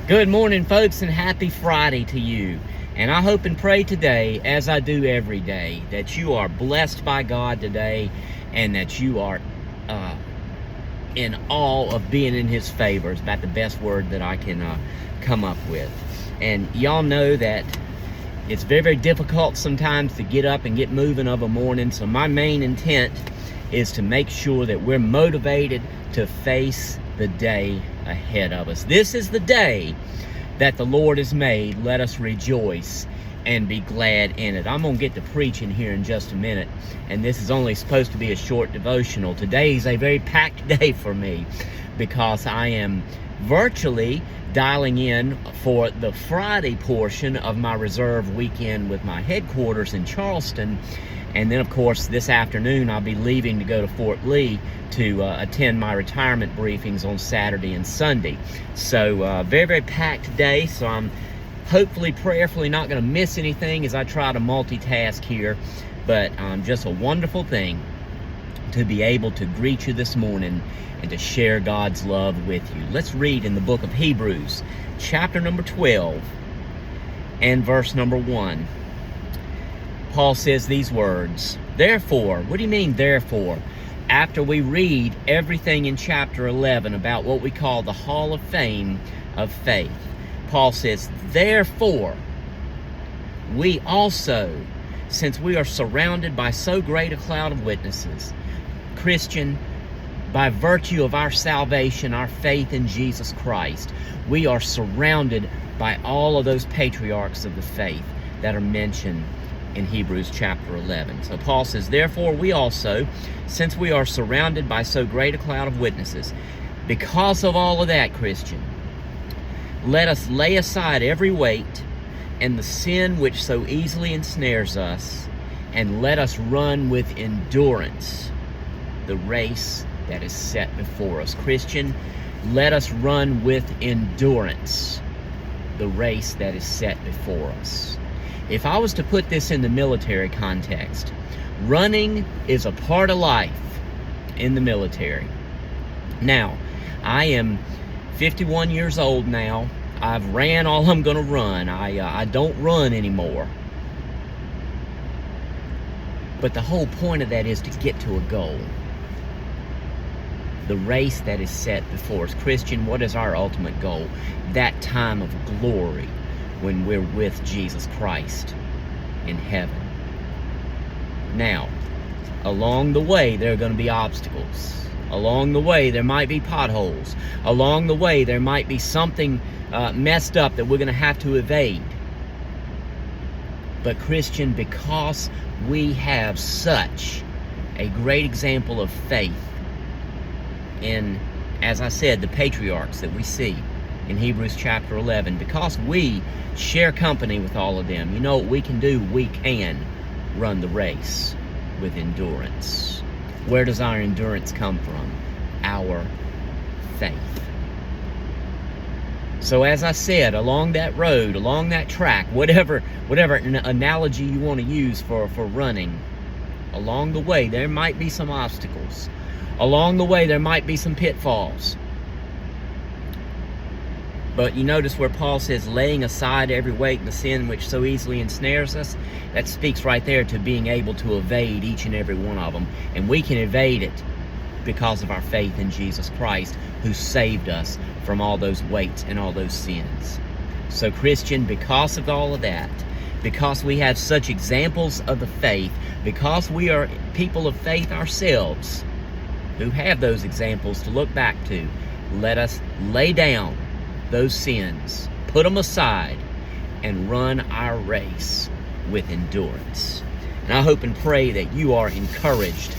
Good morning, folks, and happy Friday to you. And I hope and pray today, as I do every day, that you are blessed by God today and that you are in awe of being in His favor. It's about the best word that I can come up with. And y'all know that it's very, very difficult sometimes to get up and get moving of a morning. So my main intent is to make sure that we're motivated to face the day ahead of us. This is the day that the Lord has made. Let us rejoice and be glad in it. I'm going to get to preaching here in just a minute, and this is only supposed to be a short devotional. Today is a very packed day for me because I am virtually dialing in for the Friday portion of my reserve weekend with my headquarters in Charleston. And then, of course, this afternoon I'll be leaving to go to Fort Lee to attend my retirement briefings on Saturday and Sunday. So, very, very packed day. So I'm hopefully, prayerfully not going to miss anything as I try to multitask here. But just a wonderful thing to be able to greet you this morning and to share God's love with you. Let's read in the book of Hebrews, chapter number 12 and verse number 1. Paul says these words, therefore. What do you mean, therefore? After we read everything in chapter 11 about what we call the Hall of Fame of faith, Paul says, therefore, we also, since we are surrounded by so great a cloud of witnesses, Christian, by virtue of our salvation, our faith in Jesus Christ, we are surrounded by all of those patriarchs of the faith that are mentioned in Hebrews chapter 11. So Paul says, therefore we also, since we are surrounded by so great a cloud of witnesses, because of all of that, Christian, let us lay aside every weight and the sin which so easily ensnares us, and let us run with endurance the race that is set before us. Christian, let us run with endurance the race that is set before us. If I was to put this in the military context, running is a part of life in the military. Now, I am 51 years old now. I've ran all I'm going to run. I don't run anymore. But the whole point of that is to get to a goal. The race that is set before us. Christian, what is our ultimate goal? That time of glory when we're with Jesus Christ in heaven. Now, along the way, there are going to be obstacles. Along the way, there might be potholes. Along the way, there might be something messed up that we're going to have to evade. But Christian, because we have such a great example of faith in, as I said, the patriarchs that we see in Hebrews chapter 11, because we share company with all of them, you know what we can do? We can run the race with endurance. Where does our endurance come from? Our faith. So as I said, along that road, along that track, whatever analogy you want to use for running, along the way there might be some obstacles. Along the way there might be some pitfalls. But you notice where Paul says, laying aside every weight and the sin which so easily ensnares us, that speaks right there to being able to evade each and every one of them. And we can evade it because of our faith in Jesus Christ, who saved us from all those weights and all those sins. So Christian, because of all of that, because we have such examples of the faith, because we are people of faith ourselves, who have those examples to look back to, let us lay down those sins, put them aside, and run our race with endurance. And I hope and pray that you are encouraged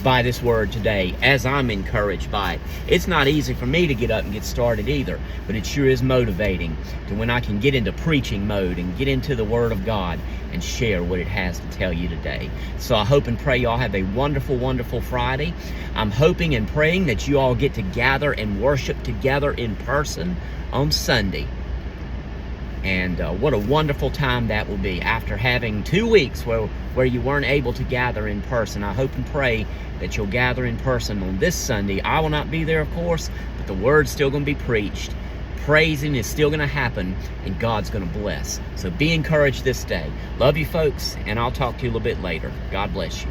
by this word today, as I'm encouraged by it. It's not easy for me to get up and get started either, but it sure is motivating to when I can get into preaching mode and get into the Word of God and share what it has to tell you today. So I hope and pray y'all have a wonderful, wonderful Friday. I'm hoping and praying that you all get to gather and worship together in person on Sunday. And what a wonderful time that will be after having 2 weeks where you weren't able to gather in person. I hope and pray that you'll gather in person on this Sunday. I will not be there, of course, but the word's still going to be preached. praising is still going to happen, and God's going to bless. So be encouraged this day. Love you, folks, and I'll talk to you a little bit later. God bless you.